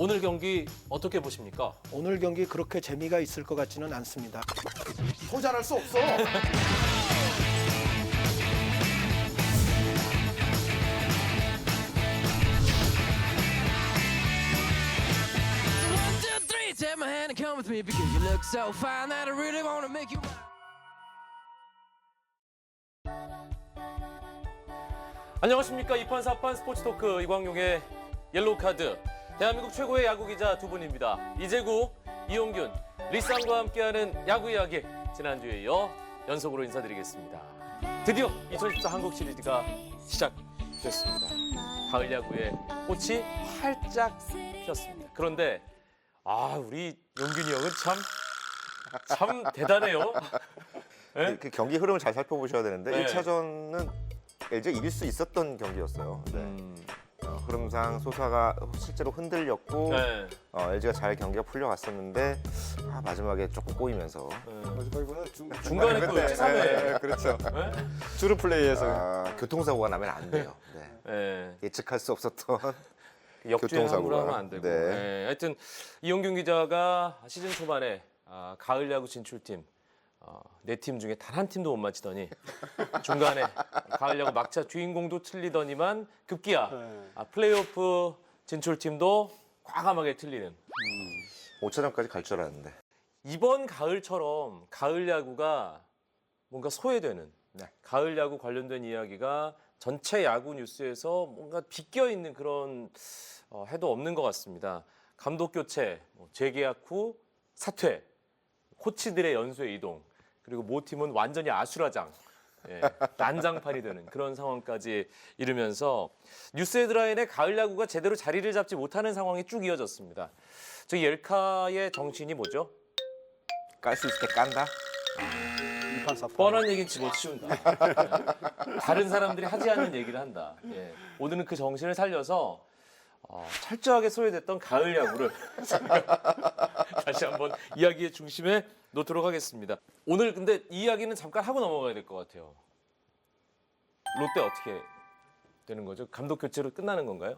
오늘 경기 어떻게 보십니까? 오늘 경기 그렇게 재미가 있을 것 같지는 않습니다. 소잘할 수 없어. One, two, three, take my hand and come with me because you look so fine that I really want to make you mine. 안녕하십니까. 2판 4판 스포츠 토크 이광용의 옐로우 카드. 대한민국 최고의 야구 기자 두 분입니다. 이재구, 이용균, 리쌍과 함께하는 야구 이야기. 지난주에 이어 연속으로 인사드리겠습니다. 드디어 2014 한국 시리즈가 시작됐습니다. 가을 야구의 꽃이 활짝 피었습니다. 그런데 우리 용균이 형은 참 대단해요. 네? 그 경기 흐름을 잘 살펴보셔야 되는데 네. 1차전은 LG가 이길 수 있었던 경기였어요. 흐름상 소사가 실제로 흔들렸고 네. LG가 잘 경기가 풀려갔었는데 마지막에 조금 꼬이면서 마지막에 중간에 또 그때, 3회. 그렇죠. 네? 주루 플레이에서 교통사고가 나면 안 돼요. 네. 네. 예측할 수 없었던 역주행으로 교통사고가. 하면 안 되고. 네. 네. 하여튼 이용균 기자가 시즌 초반에 가을 야구 진출팀 네 팀 중에 단 한 팀도 못 맞히더니 중간에 가을 야구 막차 주인공도 틀리더니만 급기야 플레이오프 진출팀도 과감하게 틀리는. 5차전까지 갈 줄 알았는데. 이번 가을처럼 가을 야구가 뭔가 소외되는 네. 가을 야구 관련된 이야기가 전체 야구 뉴스에서 뭔가 비껴 있는 그런 해도 없는 것 같습니다. 감독 교체, 재계약 후 사퇴, 코치들의 연수의 이동, 그리고 모 팀은 완전히 아수라장, 난장판이 되는 그런 상황까지 이르면서 뉴스 헤드라인에 가을 야구가 제대로 자리를 잡지 못하는 상황이 쭉 이어졌습니다. 저희 옐카의 정신이 뭐죠? 깔 수 있을 때 깐다. 뻔한 얘기는 집어치운다. 다른 사람들이 하지 않는 얘기를 한다. 오늘은 그 정신을 살려서 철저하게 소외됐던 가을 야구를 다시 한번 이야기의 중심에 놓도록 하겠습니다. 오늘 근데 이 이야기는 잠깐 하고 넘어가야 될 것 같아요. 롯데 어떻게 되는 거죠? 감독 교체로 끝나는 건가요?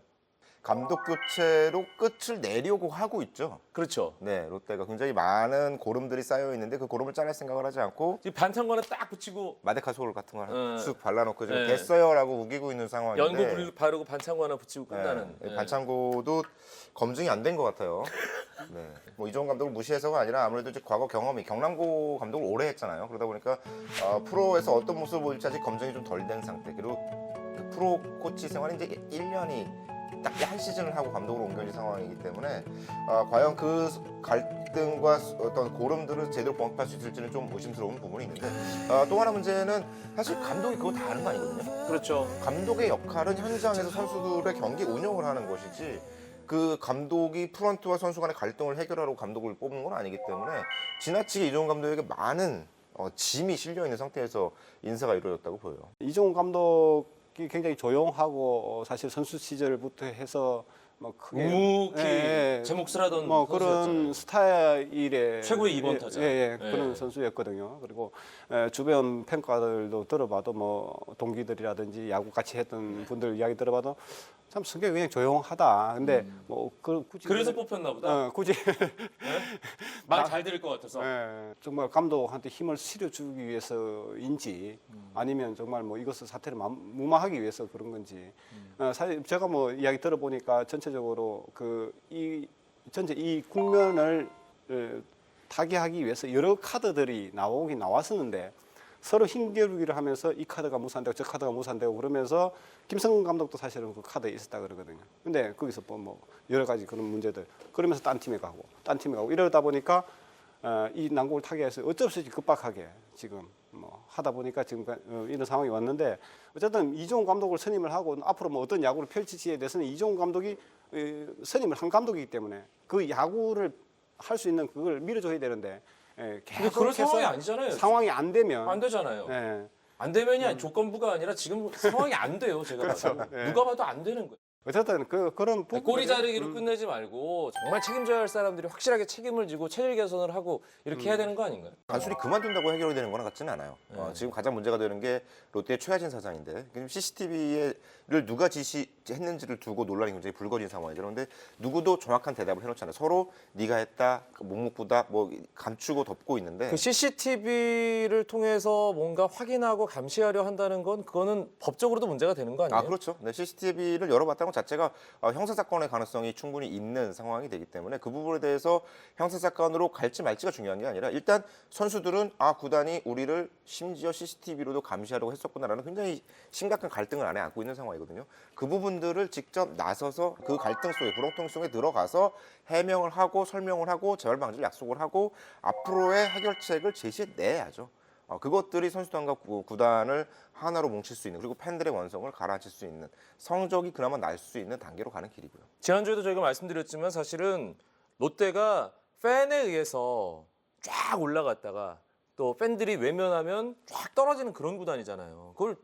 감독 교체로 끝을 내려고 하고 있죠. 그렇죠. 네, 롯데가 굉장히 많은 고름들이 쌓여 있는데 그 고름을 짜낼 생각을 하지 않고 지금 반창고는 딱 붙이고 마데카솔 같은 걸 네. 쑥 발라놓고 지금 네. 됐어요라고 우기고 있는 상황인데 연고 바르고 반창고 하나 붙이고 끝나는. 네, 반창고도 검증이 안 된 것 같아요. 네. 뭐 이종훈 감독을 무시해서가 아니라 아무래도 이제 과거 경험이 경남고 감독을 오래 했잖아요. 그러다 보니까 프로에서 어떤 모습을 보일지 아직 검증이 좀 덜 된 상태. 그리고 그 프로 코치 생활이 이제 1년이 딱 한 시즌을 하고 감독으로 옮겨진 상황이기 때문에 과연 그 갈등과 어떤 고름들을 제대로 봉합할 수 있을지는 좀 의심스러운 부분이 있는데 또 하나 문제는 사실 감독이 그거 다 하는 거 아니거든요. 그렇죠. 감독의 역할은 현장에서 선수들의 경기 운영을 하는 것이지 그 감독이 프런트와 선수 간의 갈등을 해결하려고 감독을 뽑는 건 아니기 때문에 지나치게 이종훈 감독에게 많은 짐이 실려 있는 상태에서 인사가 이루어졌다고 보여요. 이종훈 감독이 굉장히 조용하고 사실 선수 시절부터 해서 뭐 크게 묵묵히 제 몫을 하던 뭐 선수였잖아요. 그런 스타일의 최고의 2번 타자. 그런 선수였거든요. 그리고 주변 평가들도 들어봐도 뭐 동기들이라든지 야구 같이 했던 분들 이야기 들어봐도 참 성격이 그냥 조용하다. 근데 뭐 굳이 그래서 뽑혔나 보다. 굳이 말 잘 들을 것 같아서. 정말 감독한테 힘을 실어주기 위해서인지 아니면 정말 뭐 이것을 사태를 무마하기 위해서 그런 건지 사실 제가 뭐 이야기 들어보니까 전체적으로 전체 이 국면을 타개하기 위해서 여러 카드들이 나왔었는데 서로 힘겨루기를 하면서 이 카드가 무산되고 저 카드가 무산되고 그러면서 김성근 감독도 사실은 그 카드에 있었다 그러거든요. 근데 거기서 뭐 여러 가지 그런 문제들 그러면서 딴 팀에 가고 이러다 보니까 이 난국을 타개해서 어쩔 수 없이 급박하게 지금 뭐 하다 보니까 지금 이런 상황이 왔는데 어쨌든 이종훈 감독을 선임을 하고 앞으로 뭐 어떤 야구를 펼칠지에 대해서는 이종훈 감독이 선임을 한 감독이기 때문에 그 야구를 할 수 있는 그걸 밀어줘야 되는데 근데 그런 상황이 아니잖아요. 상황이 안 되면 안 되잖아요. 예. 안 되면이 조건부가 아니라 지금 상황이 안 돼요. 제가 봐도. 누가 봐도 안 되는 거예요. 어쨌든 그런 부분 꼬리 자르기로 끝내지 말고 정말 책임져야 할 사람들이 확실하게 책임을 지고 체질 개선을 하고 이렇게 해야 되는 거 아닌가요? 단순히 그만둔다고 해결이 되는 건 같지는 않아요. 지금 가장 문제가 되는 게 롯데의 최하진 사장인데 지금 CCTV를 누가 지시했는지를 두고 논란이 굉장히 불거진 상황이죠. 그런데 누구도 정확한 대답을 해놓잖아요. 서로 네가 했다, 묵묵부답 뭐 감추고 덮고 있는데 그 CCTV를 통해서 뭔가 확인하고 감시하려 한다는 건 그거는 법적으로도 문제가 되는 거 아니에요? 아 그렇죠. 네, CCTV를 열어봤다는 것 자체가 형사 사건의 가능성이 충분히 있는 상황이 되기 때문에 그 부분에 대해서 형사 사건으로 갈지 말지가 중요한 게 아니라 일단 선수들은 구단이 우리를 심지어 CCTV로도 감시하려고 했었구나라는 굉장히 심각한 갈등을 안에 안고 있는 상황이거든요. 그 부분들을 직접 나서서 그 갈등 속에 구렁텅이 속에 들어가서 해명을 하고 설명을 하고 재발 방지를 약속을 하고 앞으로의 해결책을 제시해내야죠. 그것들이 선수단과 구단을 하나로 뭉칠 수 있는 그리고 팬들의 원성을 가라앉힐 수 있는 성적이 그나마 날 수 있는 단계로 가는 길이고요. 지난주에도 저희가 말씀드렸지만 사실은 롯데가 팬에 의해서 쫙 올라갔다가 또 팬들이 외면하면 쫙 떨어지는 그런 구단이잖아요. 그걸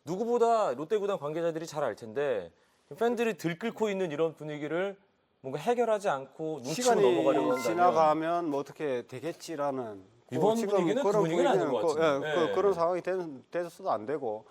누구보다 롯데 구단 관계자들이 잘 알 텐데 팬들이 들끓고 있는 이런 분위기를 뭔가 해결하지 않고 눈치고 넘어가려고 시간이 한다면 지나가면 뭐 어떻게 되겠지라는 이번 지금 분위기는 그 그런 분위기는 아닌 것 분위기는 같은데. 네. 그런 상황이 돼서도 안 되고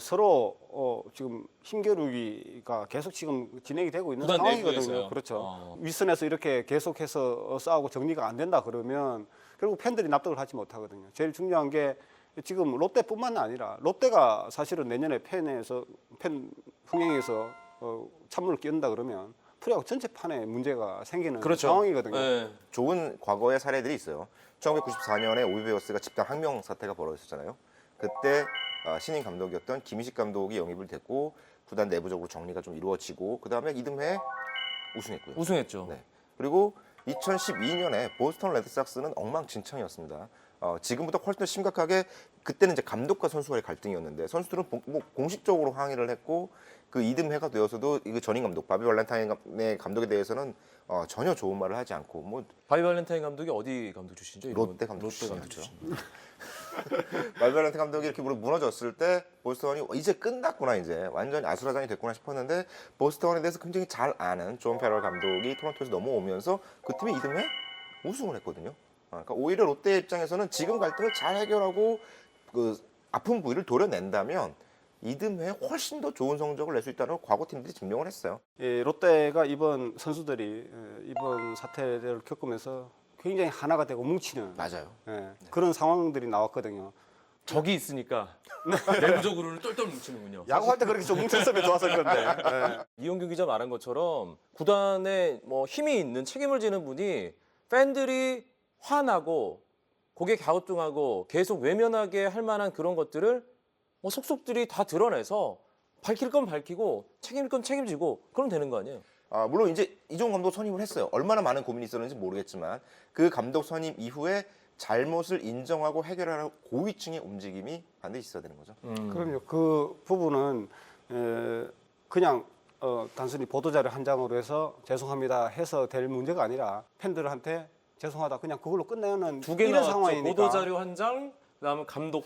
서로 지금 힘겨루기가 계속 지금 진행이 되고 있는 구단 상황이거든요. 내부에서요? 그렇죠. 윗선에서 이렇게 계속해서 싸우고 정리가 안 된다 그러면 결국 팬들이 납득을 하지 못하거든요. 제일 중요한 게 지금 롯데뿐만 아니라 롯데가 사실은 내년에 팬 흥행에서 찬물을 끼얹는다 그러면 프로야구 전체판에 문제가 생기는 그렇죠. 상황이거든요. 네. 좋은 과거의 사례들이 있어요. 1994년에 오비베어스가 집단 항명 사태가 벌어졌잖아요. 그때 신인 감독이었던 김희식 감독이 영입을 됐고 구단 내부적으로 정리가 좀 이루어지고 그 다음에 이듬해 우승했고요. 우승했죠. 네. 그리고 2012년에 보스턴 레드삭스는 엉망진창이었습니다. 지금보다 훨씬 더 심각하게 그때는 이제 감독과 선수 간의 갈등이었는데 선수들은 공식적으로 항의를 했고 그 이듬해가 되어서도 이 전임 감독 바비 발렌타인의 감독에 대해서는 전혀 좋은 말을 하지 않고 뭐 바비 발렌타인 감독이 어디 감독 출신이죠? 롯데 감독 롯데 감독 출신이었죠. 출신. 바비 발렌타인 감독이 이렇게 무너졌을 때 보스턴이 이제 끝났구나 이제 완전히 아수라장이 됐구나 싶었는데 보스턴에 대해서 굉장히 잘 아는 존 페럴 감독이 토론토에서 넘어오면서 그 팀이 이듬해 우승을 했거든요. 그러니까 오히려 롯데 입장에서는 지금 갈등을 잘 해결하고 그 아픈 부위를 도려낸다면 이듬해 훨씬 더 좋은 성적을 낼 수 있다는 걸 과거 팀들이 증명을 했어요. 롯데가 이번 선수들이 이번 사태를 겪으면서 굉장히 하나가 되고 뭉치는 맞아요. 그런 상황들이 나왔거든요. 적이 있으니까 내부적으로는 똘똘 뭉치는군요. 야구할 때 그렇게 좀 뭉쳤으면 좋았을 건데. 이용균 기자 말한 것처럼 구단에 뭐 힘이 있는 책임을 지는 분이 팬들이 화나고 고개 갸우뚱하고 계속 외면하게 할 만한 그런 것들을 뭐 속속들이 다 드러내서 밝힐 건 밝히고 책임질 건 책임지고 그럼 되는 거 아니에요? 물론 이제 이종 감독 선임을 했어요. 얼마나 많은 고민이 있었는지 모르겠지만 그 감독 선임 이후에 잘못을 인정하고 해결하는 고위층의 움직임이 반드시 있어야 되는 거죠. 그럼요. 그 부분은 그냥 단순히 보도자료 한 장으로 해서 죄송합니다 해서 될 문제가 아니라 팬들한테 죄송하다 그냥 그걸로 끝내는 두 개 이런 나왔죠. 상황이니까. 보도자료 한 장, 그다음에 감독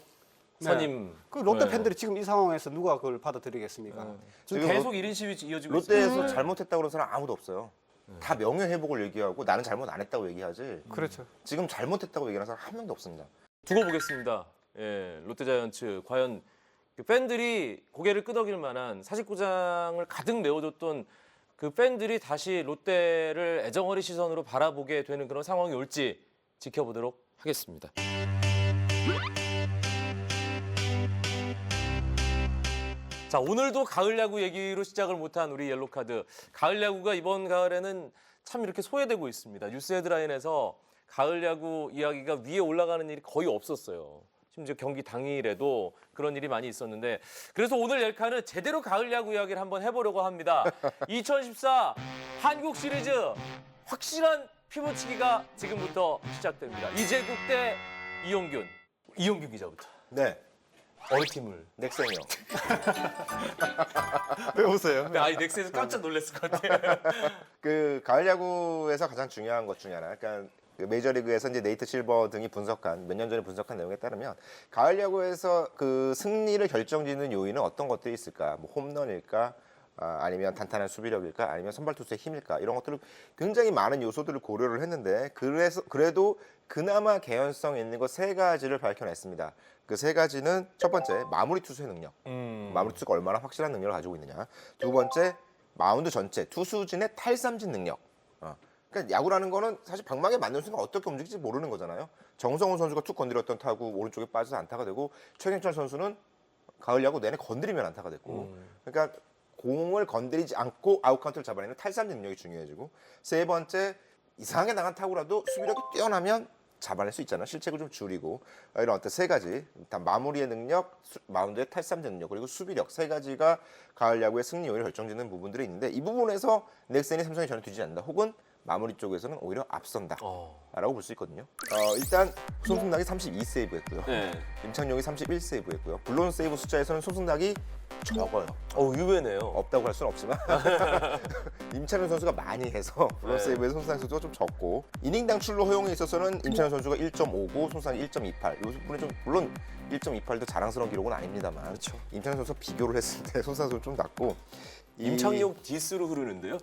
선임. 그 롯데 네. 팬들이 지금 이 상황에서 누가 그걸 받아들이겠습니까? 지금 지금 계속 1인 시위 이어지고 롯데에서 있어요. 잘못했다고 그런 사람 아무도 없어요. 다 명예회복을 얘기하고 나는 잘못 안 했다고 얘기하지. 그렇죠. 지금 잘못했다고 얘기하는 사람 한 명도 없습니다. 두고 보겠습니다. 예, 롯데자이언츠 과연 그 팬들이 고개를 끄덕일 만한 사직구장을 가득 메워줬던 그 팬들이 다시 롯데를 애정어린 시선으로 바라보게 되는 그런 상황이 올지 지켜보도록 하겠습니다. 자, 오늘도 가을 야구 얘기로 시작을 못한 우리 옐로카드. 가을 야구가 이번 가을에는 참 이렇게 소외되고 있습니다. 뉴스 헤드라인에서 가을 야구 이야기가 위에 올라가는 일이 거의 없었어요. 심지어 경기 당일에도 그런 일이 많이 있었는데 그래서 오늘 옐카는 제대로 가을 야구 이야기를 한번 해보려고 합니다. 2014 한국 시리즈 확실한 피부치기가 지금부터 시작됩니다. 이재국 대 이용균 기자부터. 네, 어느 팀을? 넥센이요. 왜 웃어요? 아니 넥센에서 깜짝 놀랐을 것 같아요. 그 가을 야구에서 가장 중요한 것 중에 하나, 그러니까 그 메이저리그에서 이제 네이트 실버 등이 분석한 몇 년 전에 분석한 내용에 따르면 가을 야구에서 그 승리를 결정짓는 요인은 어떤 것들이 있을까? 뭐 홈런일까? 아니면 단단한 수비력일까? 아니면 선발 투수의 힘일까? 이런 것들을 굉장히 많은 요소들을 고려를 했는데 그래도 그나마 개연성 있는 것 세 가지를 밝혀냈습니다. 그 세 가지는 첫 번째 마무리 투수의 능력. 마무리 투수가 얼마나 확실한 능력을 가지고 있느냐. 두 번째 마운드 전체 투수진의 탈삼진 능력. 그러니까 야구라는 거는 사실 방망이에 맞는 순간 어떻게 움직일지 모르는 거잖아요. 정성훈 선수가 툭 건드렸던 타구 오른쪽에 빠져서 안타가 되고 최경철 선수는 가을 야구 내내 건드리면 안타가 됐고 그러니까 공을 건드리지 않고 아웃 카운트를 잡아내는 탈삼진 능력이 중요해지고 세 번째 이상하게 나간 타구라도 수비력이 뛰어나면 잡아낼 수 있잖아요. 실책을 좀 줄이고 이런 어떤 세 가지 일단 마무리의 능력, 마운드의 탈삼진 능력 그리고 수비력 세 가지가 가을 야구의 승리 요인을 결정짓는 부분들이 있는데 이 부분에서 넥센이 삼성이 전혀 뒤지지 않는다. 혹은 마무리 쪽에서는 오히려 앞선다라고 볼 수 있거든요. 일단 손승락이 32세이브했고요. 네. 임창용이 31세이브했고요. 물론 세이브 숫자에서는 손승락이 적어요. 의외네요. 없다고 할 수는 없지만 임창용 선수가 많이 해서 물론 네. 세이브에서 손승락 선수가 좀 적고 이닝당 출루 허용에 있어서는 임창용 선수가 1.59, 손승락이 1.28. 이 부분이 좀 물론 1.28도 자랑스러운 기록은 아닙니다만 그렇죠. 임창용 선수가 비교를 했을 때 손승락 선수 좀 낮고 임창용 디스로 흐르는데요?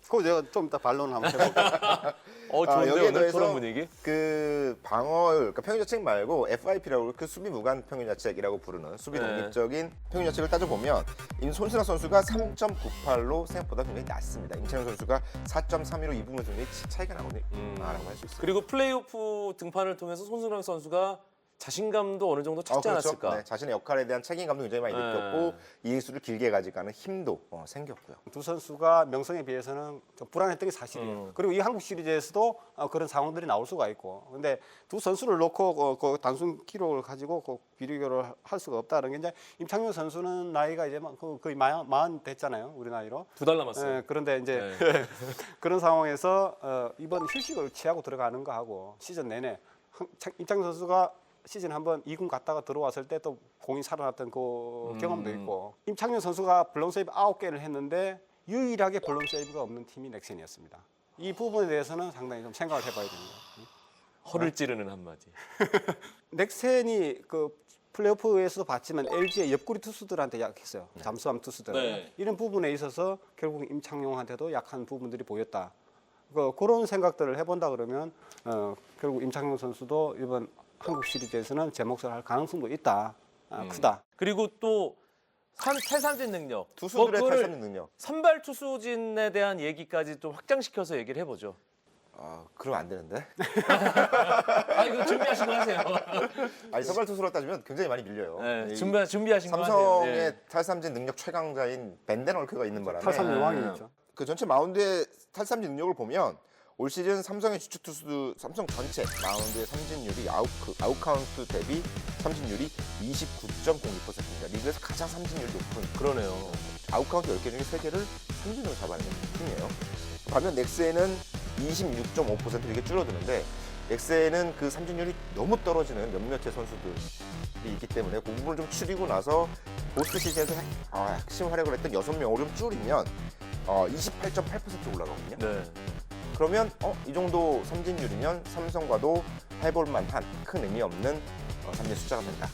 그거 제가 좀 이따 반론을 한번 해볼게요. 좋은데 여기에 오늘 더해서 그런 분위기? 그 방어율, 그러니까 평균 자책 말고 FIP라고 그 수비 무관 평균 자책이라고 부르는 수비 네. 독립적인 평균 자책을 따져보면 손승락 선수가 3.98로 생각보다 굉장히 낮습니다. 임창용 선수가 4.32로 이 부분에서 굉장히 차이가 나거든요. 라고 할 수 있어요. 그리고 플레이오프 등판을 통해서 손승락 선수가 자신감도 어느 정도 찾지 않았을까? 네, 자신의 역할에 대한 책임감도 굉장히 많이 네. 느꼈고 이닝수를 길게 가져가는 힘도 생겼고요. 두 선수가 명성에 비해서는 좀 불안했던 게 사실이에요. 그리고 이 한국 시리즈에서도 그런 상황들이 나올 수가 있고, 근데 두 선수를 놓고 그 단순 기록을 가지고 그 비교를 할 수가 없다는 게 이제 임창용 선수는 나이가 이제 거의 40 됐잖아요, 우리 나이로. 2달 남았어요. 예, 그런데 이제 네. 그런 상황에서 이번 휴식을 취하고 들어가는 거 하고 시즌 내내 임창용 선수가 시즌 한번 2군 갔다가 들어왔을 때 또 공이 살아났던 그 경험도 있고 임창용 선수가 블론 세이브 9개를 했는데 유일하게 블론 세이브가 없는 팀이 넥센이었습니다. 이 부분에 대해서는 상당히 좀 생각을 해봐야 됩니다. 허를 찌르는 한마디. 넥센이 그 플레이오프에서도 봤지만 LG의 옆구리 투수들한테 약했어요. 잠수함 투수들. 네. 이런 부분에 있어서 결국 임창용한테도 약한 부분들이 보였다. 그런 생각들을 해본다 그러면 결국 임창용 선수도 이번 한국 시리즈에서는 제 몫을 할 가능성도 있다. 크다. 그리고 또 탈삼진 능력. 투수들의 그거를 탈삼진 능력. 선발 투수진에 대한 얘기까지 좀 확장시켜서 얘기를 해보죠. 그러면 안 되는데. 이거 준비하신 거 하세요. 아니 선발 투수로 따지면 굉장히 많이 밀려요. 네, 이 준비하신 거 하세요. 삼성의 네. 탈삼진 능력 최강자인 벤데널크가 있는 바람에 탈삼진 왕이 있죠. 그 전체 마운드의 탈삼진 능력을 보면 올 시즌 삼성의 주축 투수들 삼성 전체 마운드의 삼진율이 아웃 카운트 대비 삼진율이 29.06%입니다. 리그에서 가장 삼진율이 높은 그러네요. 아웃 카운트 10개 중에 3개를 삼진으로 잡아내는 팀이에요. 반면 넥센은 26.5% 이게 줄어드는데 넥센은 그 삼진율이 너무 떨어지는 몇몇의 선수들이 있기 때문에 그 부분을 좀 줄이고 나서 포스트 시즌에서 핵심 활약을 했던 6명을 좀 줄이면 28.8% 올라가거든요. 네. 그러면 이 정도 삼진율이면 삼성과도 해볼 만한 큰 의미 없는 삼진 숫자가 된다.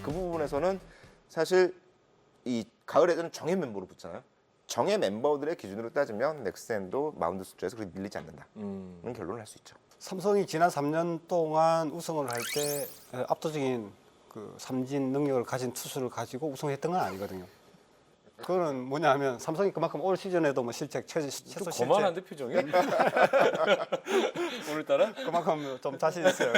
그 부분에서는 사실 이 가을에는 정예 멤버로 붙잖아요. 정예 멤버들의 기준으로 따지면 넥센도 마운드 숫자에서 그렇게 밀리지 않는다는 결론을 할 수 있죠. 삼성이 지난 3년 동안 우승을 할 때 압도적인 그 삼진 능력을 가진 투수를 가지고 우승했던 건 아니거든요. 그거는 뭐냐면 삼성이 그만큼 올 시즌에도 뭐 실책 최소 좀 실책 거만한데 표정이? 오늘따라? 그만큼 좀 자신 있어요.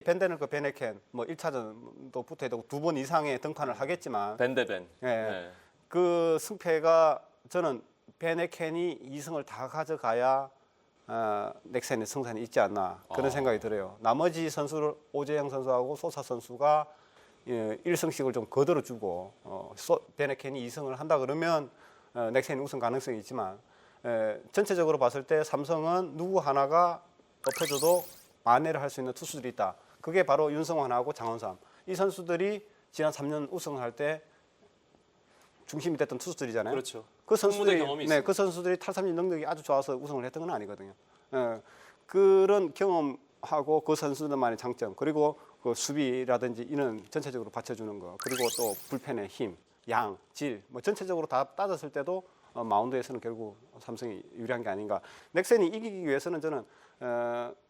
밴데는 그 베네켄 뭐 1차전도 붙어야 되고 2번 이상의 등판을 하겠지만 밴데벤. 예. 네. 그 승패가 저는 베네켄이 2승을 다 가져가야 넥센의 승산이 있지 않나 그런 생각이 들어요. 나머지 선수를 오재영 선수하고 소사 선수가 1승씩을 좀 거들어주고 베네켄이 2승을 한다 그러면 넥센이 우승 가능성이 있지만 전체적으로 봤을 때 삼성은 누구 하나가 엎어져도 만회를 할 수 있는 투수들이 있다. 그게 바로 윤성환하고 장원삼. 이 선수들이 지난 3년 우승을 할 때 중심이 됐던 투수들이잖아요. 그렇죠. 그 선수들의 선수들이 경험이 네, 있어요. 그 선수들이 탈삼진 능력이 아주 좋아서 우승을 했던 건 아니거든요. 그런 경험하고 그 선수들만의 장점 그리고 그 수비라든지 이는 전체적으로 받쳐주는 거 그리고 또 불펜의 힘 양, 질, 뭐 전체적으로 다 따졌을 때도 마운드에서는 결국 삼성이 유리한 게 아닌가. 넥센이 이기기 위해서는 저는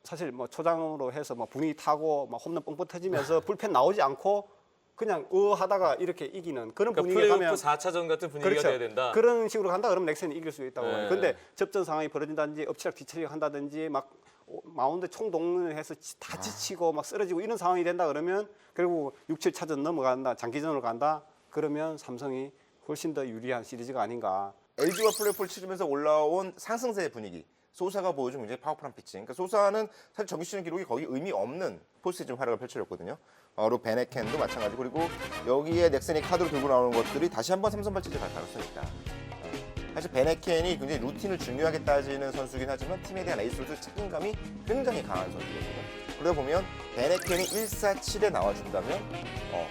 사실 뭐 초장으로 해서 뭐 분위기 타고 막 홈런 뻥뻥 터지면서 불펜 나오지 않고 그냥 하다가 이렇게 이기는 그런 그러니까 분위기에 플레이오프 가면 4차전 같은 분위기가 그렇죠. 돼야 된다. 그런 식으로 간다 그러면 넥센이 이길 수 있다고. 네. 근데 접전 상황이 벌어진다든지 엎치락 뒤치락 한다든지 막 마운드 총동원을 해서 다 지치고 막 쓰러지고 이런 상황이 된다 그러면 결국 6, 7차전 넘어간다. 장기전으로 간다. 그러면 삼성이 훨씬 더 유리한 시리즈가 아닌가. LG와 플레이오프를 치르면서 올라온 상승세의 분위기. 소사가 보여준 굉장히 파워풀한 피칭. 그러니까 소사는 사실 정규 시즌 기록이 거의 의미 없는 포스트시즌 활약을 펼쳐줬거든요. 그리고 베네켄도 마찬가지. 그리고 여기에 넥센이 카드로 들고 나오는 것들이 다시 한번 삼성발 체제 갈 가능성이 있다. 사실 베네켄이 굉장히 루틴을 중요하게 따지는 선수긴 하지만 팀에 대한 에이스로서 책임감이 굉장히 강한 선수거든요. 그러다 보면 베네켄이 1-4-7에 나와준다면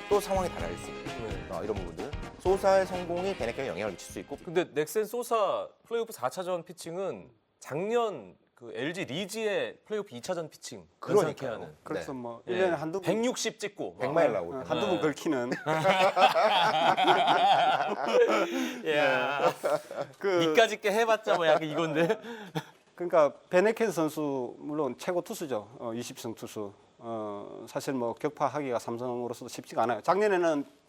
또 상황이 달라질 수 있는 이런 부분들. 소사의 성공이 베네켄에 영향을 미칠 수 있고. 근데 넥센 소사 플레이오프 4차전 피칭은 작년 그 LG 리즈의 플레이오프 2차전 피칭 연상케 그러니까요. 하는. 그래서 뭐 예. 1년에 한두 번 160 찍고 100마일 나오고. 한두 번 걸키는 야. 이까짓 게 해봤자 뭐 약간 이건데. 그러니까 베네켄 선수 물론 최고 투수죠. 20승 투수. 사실 뭐 격파하기가 삼성으로서도 쉽지가 않아요. 작년에는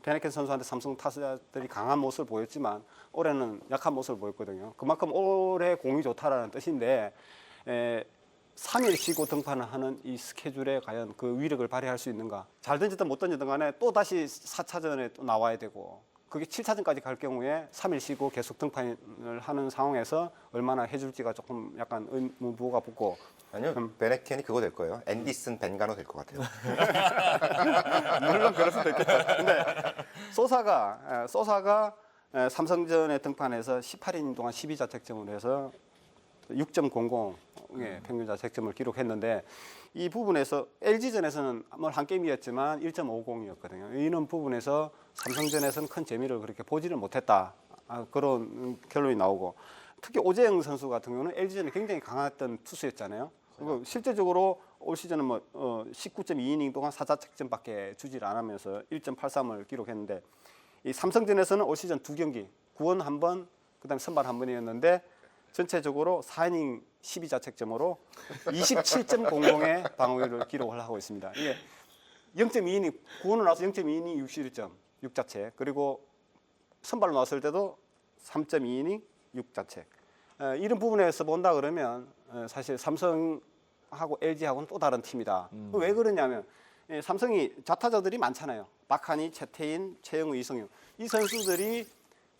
베네켄 선수한테 삼성 타자들이 강한 모습을 보였지만 올해는 약한 모습을 보였거든요. 그만큼 올해 공이 좋다라는 뜻인데 3일 쉬고 등판을 하는 이 스케줄에 과연 그 위력을 발휘할 수 있는가. 잘 던지든 못 던지든 간에 또 다시 4차전에 또 나와야 되고 그게 7차전까지 갈 경우에 3일 쉬고 계속 등판을 하는 상황에서 얼마나 해줄지가 조금 약간 의무부호가 붙고. 아니요, 베네켄이 그거 될 거예요. 앤디슨 벤가노 될 것 같아요. 물론 그럴 수도 있겠죠. 근데 소사가 삼성전에 등판해서 18이닝 동안 12자책점을 해서 6.00의 평균 자책점을 기록했는데 이 부분에서 LG전에서는 한 게임이었지만 1.50이었거든요. 이런 부분에서 삼성전에서는 큰 재미를 그렇게 보지를 못했다. 그런 결론이 나오고 특히 오재영 선수 같은 경우는 LG전에 굉장히 강했던 투수였잖아요. 그리고 실제적으로 올 시즌은 19.2이닝 동안 4자책점밖에 주질 않으면서 1.83을 기록했는데 이 삼성전에서는 올 시즌 2경기, 구원 1번, 그다음에 선발 1번이었는데 전체적으로 4이닝 12자책점으로 27.00의 방어율을 기록을 하고 있습니다. 이게 0.2이닝, 구원을 나와서 0.2이닝 61점, 6자책. 그리고 선발로 나왔을 때도 3.2이닝 6자책. 이런 부분에서 본다 그러면 사실 삼성하고 LG하고는 또 다른 팀이다. 왜 그러냐면 삼성이 좌타자들이 많잖아요. 박한희, 최태인, 최영우, 이성윤. 이 선수들이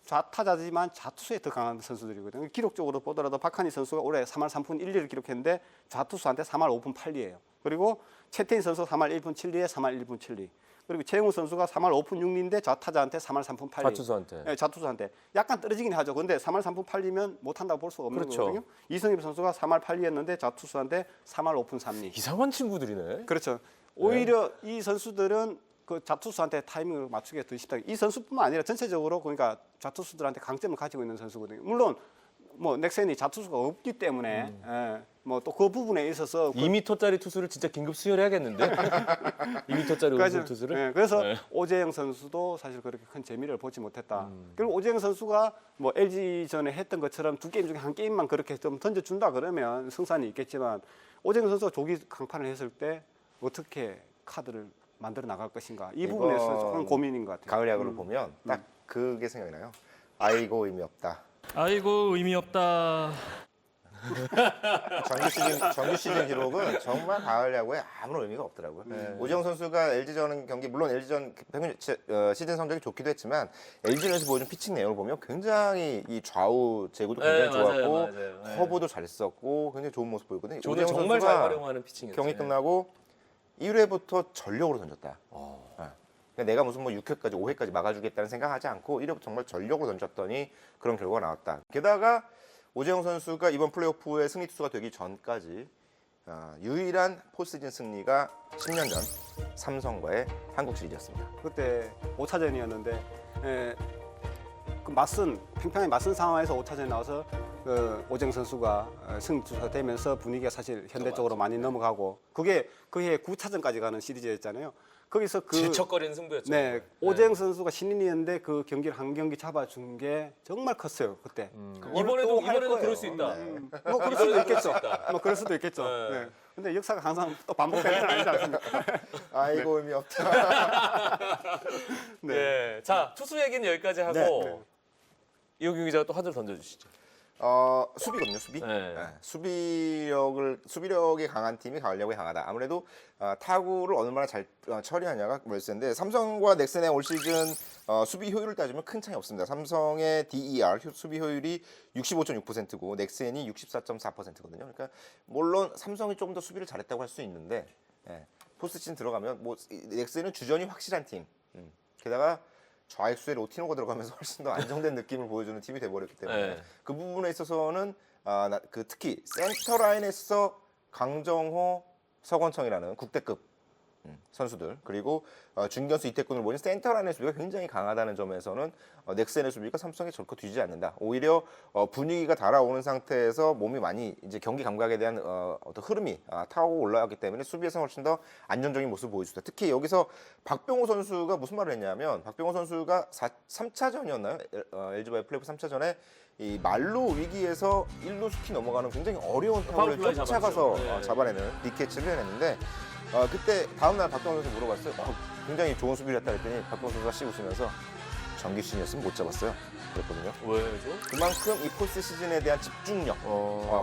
좌타자지만 좌투수에 더 강한 선수들이거든요. 기록적으로 보더라도 박한희 선수가 올해 3할 3푼 1리를 기록했는데 좌투수한테 3할 5푼 8리예요. 그리고 최태인 선수가 3할 1푼 7리에 3할 1푼 7리. 그리고 최영우 선수가 3할 5푼 6리인데 좌타자한테 3할 3푼 8리. 좌투수한테. 네, 좌투수한테. 약간 떨어지긴 하죠. 근데 3할 3푼 8리면 못한다고 볼 수가 없는 그렇죠. 거거든요. 이성엽 선수가 3할 8리였는데 좌투수한테 3할 5푼 3리. 이상한 친구들이네. 그렇죠. 오히려 이 선수들은 그 좌투수한테 타이밍을 맞추기가 더 쉽다. 이 선수뿐만 아니라 전체적으로 그러니까 좌투수들한테 강점을 가지고 있는 선수거든요. 물론 뭐 넥센이 좌투수가 없기 때문에 뭐 또 그 부분에 있어서 2m짜리 투수를 진짜 긴급 수혈해야겠는데. 2m짜리 우승 투수를. 그래서 네. 오재영 선수도 사실 그렇게 큰 재미를 보지 못했다. 그리고 오재영 선수가 뭐 LG전에 했던 것처럼 두 게임 중에 한 게임만 그렇게 좀 던져준다 그러면 승산이 있겠지만 오재영 선수가 조기 강판을 했을 때 어떻게 카드를 만들어 나갈 것인가 이 부분에서 조금 고민인 것 같아요. 가을 야구를 보면 딱 그게 생각이 나요. 아이고 의미 없다. 아이고 의미 없다. 정규 시즌 기록은 정말 가을 야구에 아무런 의미가 없더라고요. 오재영 선수가 LG전 경기 물론 LG전 평균 시즌 성적이 좋기도 했지만 LG전에서 보여준 피칭 내용을 보면 굉장히 이 좌우 제구도 굉장히 좋았고 맞아요. 커브도 잘 썼고 굉장히 좋은 모습 보였거든요. 오늘 오재영 정말 잘 선수가 활용하는 피칭이었어요. 경기 끝나고 1회부터 전력으로 던졌다. 그러니까 내가 무슨 뭐 6회까지 5회까지 막아주겠다는 생각하지 않고 1회부터 정말 전력으로 던졌더니 그런 결과가 나왔다. 게다가 오재영 선수가 이번 플레이오프의 승리 투수가 되기 전까지 유일한 포스트시즌 승리가 10년 전 삼성과의 한국 시리즈였습니다. 그때 5차전이었는데 그 팽팽하게 맞선 상황에서 5차전에 나와서 그 오재영 선수가 승리 투수가 되면서 분위기가 사실 현대 쪽으로 많이 넘어가고 그게 그해 9차전까지 가는 시리즈였잖아요. 거기서 그 질척거리는 승부였죠. 네, 오재영 선수가 신인이었는데 그 경기를 한 경기 잡아준 게 정말 컸어요 그때. 이번에도 그럴 수 있다. 뭐 그럴 수도 있겠죠. 있다. 뭐 그럴 수도 있겠죠. 네. 네. 근데 역사가 항상 또 반복되는 건 아니지 않습니까? 아이고 의미 없다. 네. 자, 투수 얘기는 여기까지 하고 네. 이호규 기자가 또 하나를 던져주시죠. 수비거든요, 수비. 네. 수비력이 강한 팀이 가을야구에 강하다. 아무래도 타구를 얼마나 잘 처리하냐가 월세인데 삼성과 넥센의 올 시즌 수비 효율을 따지면 큰 차이 없습니다. 삼성의 DER 수비 효율이 65.6%고 넥센이 64.4%거든요. 그러니까 물론 삼성이 조금 더 수비를 잘했다고 할 수 있는데 포스트시즌 들어가면 뭐 넥센은 주전이 확실한 팀. 게다가 좌익수에 로티노가 들어가면서 훨씬 더 안정된 느낌을 보여주는 팀이 돼버렸기 때문에 네. 그 부분에 있어서는 특히 센터 라인에서 강정호, 서건청이라는 국대급 선수들 그리고 중견수 이태근을 보인 센터 라인의 수비가 굉장히 강하다는 점에서는 넥센의 수비가 삼성에 절코 뒤지지 않는다. 오히려 분위기가 달아오는 상태에서 몸이 많이 이제 경기 감각에 대한 어떤 흐름이 타고 올라왔기 때문에 수비에서 훨씬 더 안정적인 모습을 보여주다. 특히 여기서 박병호 선수가 무슨 말을 했냐면 박병호 선수가 3차전이었나요? LG와의 플레이오프 3차전에 이 말로 위기에서 1루 스키 넘어가는 굉장히 어려운 타구를 파울플라이 쫓아가서 잡았죠. 네. 잡아내는 빅캐치를 해냈는데 그때 다음날 박병호 선수 물어봤어요. 굉장히 좋은 수비를 했다 그랬더니 박병호 선수가 씩 웃으면서 정규 시즌이었으면 못 잡았어요. 그랬거든요. 왜죠? 그만큼 이 포스트 시즌에 대한 집중력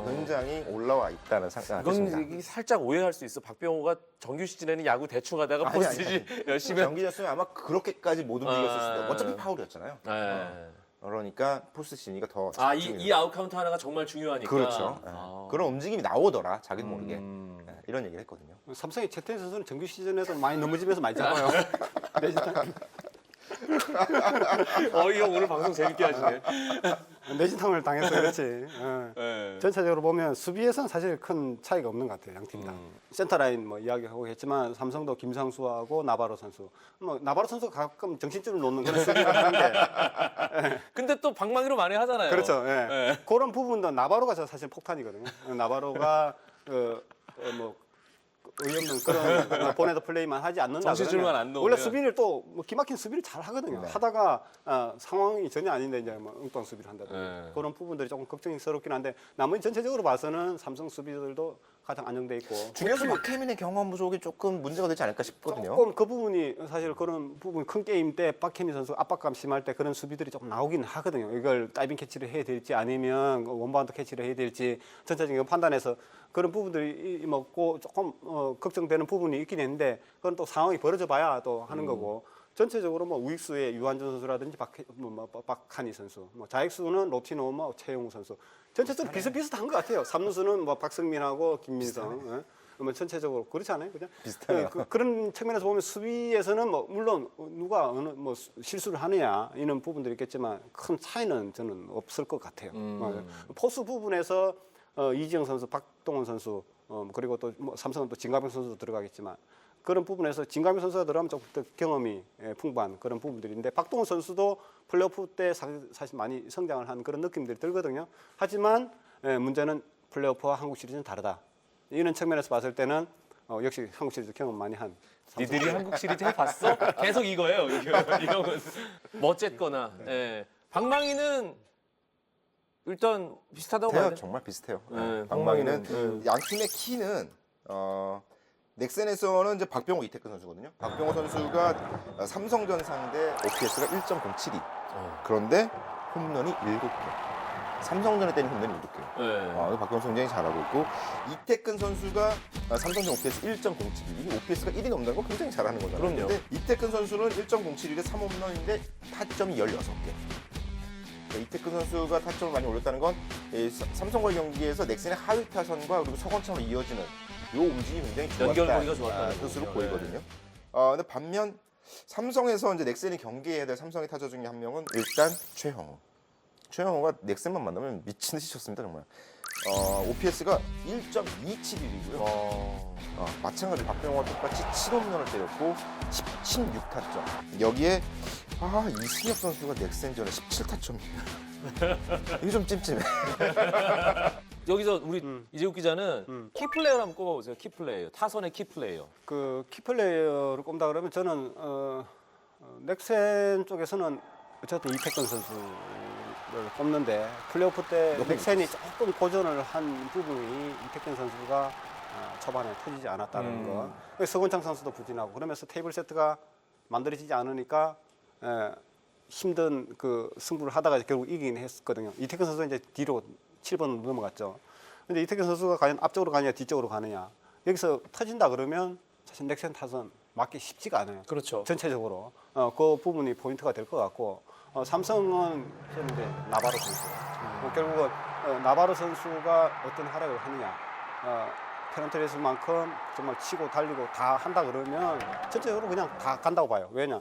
굉장히 올라와 있다는 이건 생각입니다. 이게 살짝 오해할 수 있어. 박병호가 정규 시즌에는 야구 대충 하다가 아니, 포스트시즌 열심히 정규였으면 아마 그렇게까지 못 움직였을 수도 있어요. 어차피 파울이었잖아요. 네. 그러니까 포스트 시즌이가 더 이 아웃카운트 하나가 정말 중요하니까. 그렇죠. 그런 움직임이 나오더라 자기도 모르게 이런 얘기를 했거든요. 삼성의 최태인 선수는 정규 시즌에도 많이 넘어지면서 많이 잡아요. 이거 오늘 방송 재밌게 하시네. 내진탕을 당해서 그렇지. 네. 전체적으로 보면 수비에서는 사실 큰 차이가 없는 것 같아요, 양 팀 다. 센터라인 뭐 이야기하고 했지만 삼성도 김상수하고 나바로 선수. 뭐 나바로 선수가 가끔 정신줄을 놓는 그런 수비를 하는데. 근데 또 방망이로 많이 하잖아요. 그렇죠. 예. 네. 그런 부분도 나바로가 사실 폭탄이거든요. 나바로가 뭐 의없는 그런 보내도 플레이만 하지 않는다. 정신줄만 그러면 안 놓으면. 원래 수비를 또 뭐 기막힌 수비를 잘 하거든요. 하다가 상황이 전혀 아닌데 이제 뭐 엉뚱한 수비를 한다든지 네. 그런 부분들이 조금 걱정스럽긴 한데 나머지 전체적으로 봐서는 삼성 수비들도 가장 안정돼 있고 중요수 박혜민의 경험 부족이 조금 문제가 되지 않을까 싶거든요. 조금 그 부분이 사실 그런 부분 큰 게임 때 박혜민 선수 압박감 심할 때 그런 수비들이 조금 나오긴 하거든요. 이걸 다이빙 캐치를 해야 될지 아니면 원바운드 캐치를 해야 될지 전체적인 판단해서 그런 부분들이 먹고 조금 걱정되는 부분이 있긴 했는데 그건 또 상황이 벌어져 봐야 또 하는 거고 전체적으로 뭐 우익수의 유한준 선수라든지 박한희 선수, 뭐 좌익수는 로티노, 뭐 최용우 선수 전체적으로 비슷비슷한 것 같아요. 삼루수는 뭐 박성민하고 김민성. 뭐 전체적으로 그렇지 않아요, 그죠? 비슷하네요. 그런 측면에서 보면 수비에서는 뭐 물론 누가 어느 뭐 실수를 하느냐 이런 부분들이 있겠지만 큰 차이는 저는 없을 것 같아요. 포수 부분에서 이지영 선수, 박동원 선수 그리고 또 뭐 삼성은 또 진가병 선수도 들어가겠지만 그런 부분에서 진가병 선수가 들어가면 조금 더 경험이 풍부한 그런 부분들인데 박동원 선수도 플레이오프 때 사실 많이 성장을 한 그런 느낌들이 들거든요. 하지만 문제는 플레이오프와 한국 시리즈는 다르다. 이런 측면에서 봤을 때는 역시 한국 시리즈 경험 많이 한 니들이 한국 시리즈 해봤어? 계속 이거예요. 이형은 뭐 어쨌거나. 예. 방망이는 일단 비슷하다고 봐야 비슷해요. 돼. 정말 비슷해요. 네, 방망이는 양 팀의 키는 넥센에서는 이제 박병호 이태근 선수거든요. 박병호 선수가 삼성전 상대 OPS가 1.072. 그런데 홈런이 7개. 삼성전에 때린 홈런이 7개. 네. 박병호 선수 굉장히 잘하고 있고 이태근 선수가 삼성전 OPS 1.071. 이게 OPS가 1이 넘는 거 굉장히 잘하는 거잖아요. 그럼요. 근데 이태근 선수는 1.071에 3홈런인데 타점이 16개. 이태근 선수가 타점을 많이 올렸다는 건 삼성과의 경기에서 넥센의 하위 타선과 그리고 서건창으로 이어지는 이 움직임이 굉장히 연결고리가 좋았다 좋았다는 뜻으로 거군요. 보이거든요. 근데 반면 삼성에서 이제 넥센이 경기해야 될 삼성의 타자 중에 한 명은 일단 최형우. 최형우가 넥센만 만나면 미친 듯이 쳤습니다 정말. OPS가 1.271이고요. 마찬가지로 박병호와 똑같이 7홈런을 때렸고 16타점. 여기에 이승엽 선수가 넥센전에 17타점입니다. 이게 좀 찜찜해. 여기서 우리 이재욱 기자는 키플레이어 한번 꼽아보세요. 키플레이어. 타선의 키플레이어. 그 키플레이어를 꼽다 그러면 저는 넥센 쪽에서는 어쨌든 이태근 선수를 꼽는데 플레이오프 때 넥센이 조금 고전을 한 부분이 이태근 선수가 초반에 터지지 않았다는 거. 서건창 선수도 부진하고 그러면서 테이블 세트가 만들어지지 않으니까 힘든 그 승부를 하다가 결국 이기긴 했거든요. 이태근 선수는 이제 뒤로 7번 넘어갔죠. 근데 이태근 선수가 과연 앞쪽으로 가느냐 뒤쪽으로 가느냐 여기서 터진다 그러면 사실 넥센 타선 맞기 쉽지가 않아요. 그렇죠. 전체적으로 그 부분이 포인트가 될 것 같고 삼성은 저는 이제 나바로 선수. 결국은 나바로 선수가 어떤 활약을 하느냐. 페넌트레스만큼 정말 치고 달리고 다 한다 그러면 전체적으로 그냥 다 간다고 봐요. 왜냐?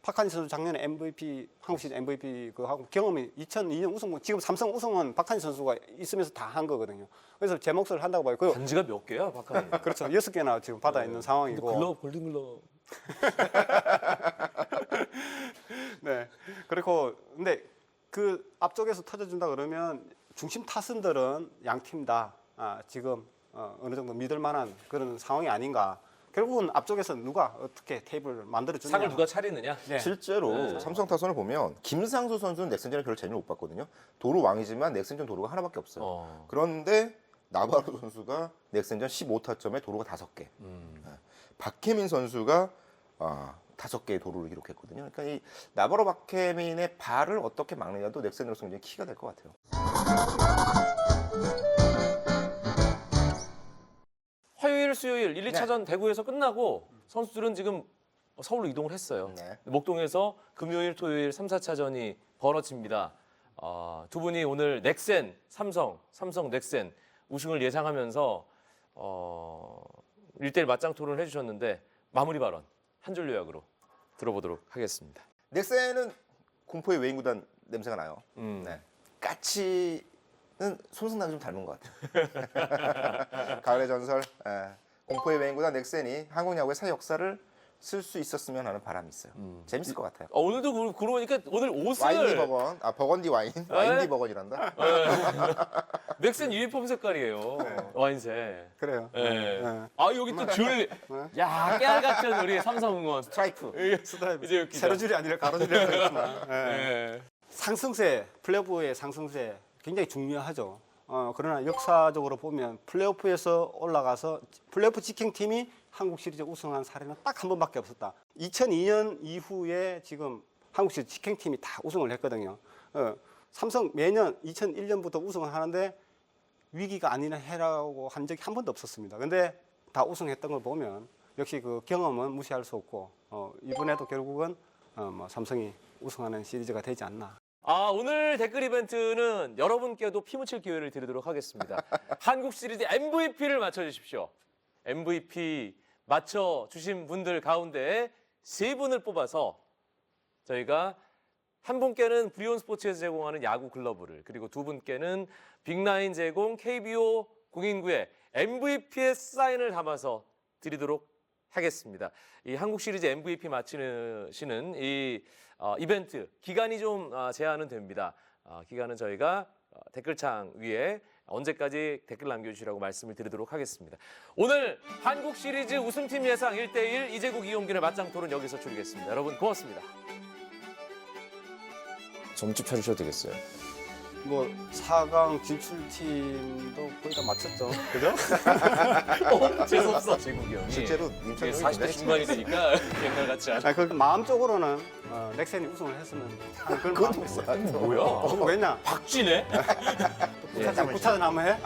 박한희 선수 작년에 MVP 한국 시즌 MVP 그 하고 경험이 2002년 우승 지금 삼성 우승은 박한희 선수가 있으면서 다 한 거거든요. 그래서 제 몫을 한다고 봐요. 그 반지가 몇 개야, 박하니? 그렇죠. 6개나 지금 받아 있는 상황이고. 글러브, 골든글러브. 네. 그리고 근데 그 앞쪽에서 터져준다 그러면 중심 타선들은 양 팀 다 지금 어느 정도 믿을 만한 그런 상황이 아닌가. 결국은 앞쪽에서 누가 어떻게 테이블을 만들어주느냐. 상을 누가 차리느냐? 네. 실제로 삼성 타선을 보면 김상수 선수는 넥센전에 별로 재미를 못 봤거든요. 도루 왕이지만 넥센전 도루가 하나밖에 없어요. 그런데 나바로 선수가 넥센전 15타점에 도루가 5개. 박혜민 선수가 5개의 도루를 기록했거든요. 그러니까 이 나바로 박혜민의 발을 어떻게 막느냐도 넥센으로서 굉장히 키가 될 것 같아요. 화요일, 수요일 1, 2차전 대구에서 끝나고 선수들은 지금 서울로 이동을 했어요. 네. 목동에서 금요일, 토요일 3, 4차전이 벌어집니다. 두 분이 오늘 넥센, 삼성 넥센 우승을 예상하면서 1대1 맞짱 토론을 해주셨는데 마무리 발언 한 줄 요약으로 들어보도록 하겠습니다. 넥센은 공포의 외인 구단 냄새가 나요. 네. 까치는 손승락이 좀 닮은 것 같아요. 가을의 전설, 공포의 외인 구단 넥센이 한국 야구의 새 역사를 쓸 수 있었으면 하는 바람이 있어요. 재밌을 것 같아요. 오늘도 그러니까 오늘 옷을 와인디 버건, 버건디 와인, 와인디 버건이란다. 넥센 유니폼 색깔이에요. 와인색. 그래요. 네. 네. 여기 또 줄, 야 깨알 같은 우리 삼성 응원. 스트라이프. 스타일 이제 기자. 세로줄이 아니라 가로줄이라고 했구나. 네. 상승세, 플레이오프의 상승세 굉장히 중요하죠. 그러나 역사적으로 보면 플레이오프에서 올라가서 플레이오프 직행팀이 한국 시리즈 우승한 사례는 딱 한 번밖에 없었다. 2002년 이후에 지금 한국 시리즈 직행팀이 다 우승을 했거든요. 삼성 매년 2001년부터 우승을 하는데 위기가 아니라 해라고 한 적이 한 번도 없었습니다. 근데 다 우승했던 걸 보면 역시 그 경험은 무시할 수 없고 이번에도 결국은 삼성이 우승하는 시리즈가 되지 않나. 오늘 댓글 이벤트는 여러분께도 피 묻힐 기회를 드리도록 하겠습니다. 한국 시리즈 MVP를 맞춰주십시오. MVP 맞춰주신 분들 가운데 3분을 뽑아서 저희가 한 분께는 브리온 스포츠에서 제공하는 야구 글러브를, 그리고 2분께는 빅라인 제공 KBO 공인구의 MVP의 사인을 담아서 드리도록 하겠습니다. 이 한국 시리즈 MVP 맞히시는 이 이벤트 기간이 좀 제한은 됩니다. 기간은 저희가 댓글창 위에 언제까지 댓글 남겨주시라고 말씀을 드리도록 하겠습니다. 오늘 한국 시리즈 우승팀 예상 1대1 이재국 이용균의 맞짱 토론 여기서 줄이겠습니다. 여러분 고맙습니다. 점집 쳐주셔도 되겠어요. 뭐 4강 진출팀도 거의 다 맞췄죠. 그죠? 재수없어 제국이 형이. 실제로 임창정이 40대 중반이 되니까 옛날 같지 않아. 그 마음적으로는 넥센이 우승을 했으면 하는 그런 마음이 있어요. 뭐야? 왜냐? 박쥐네? 구차전 한번 해?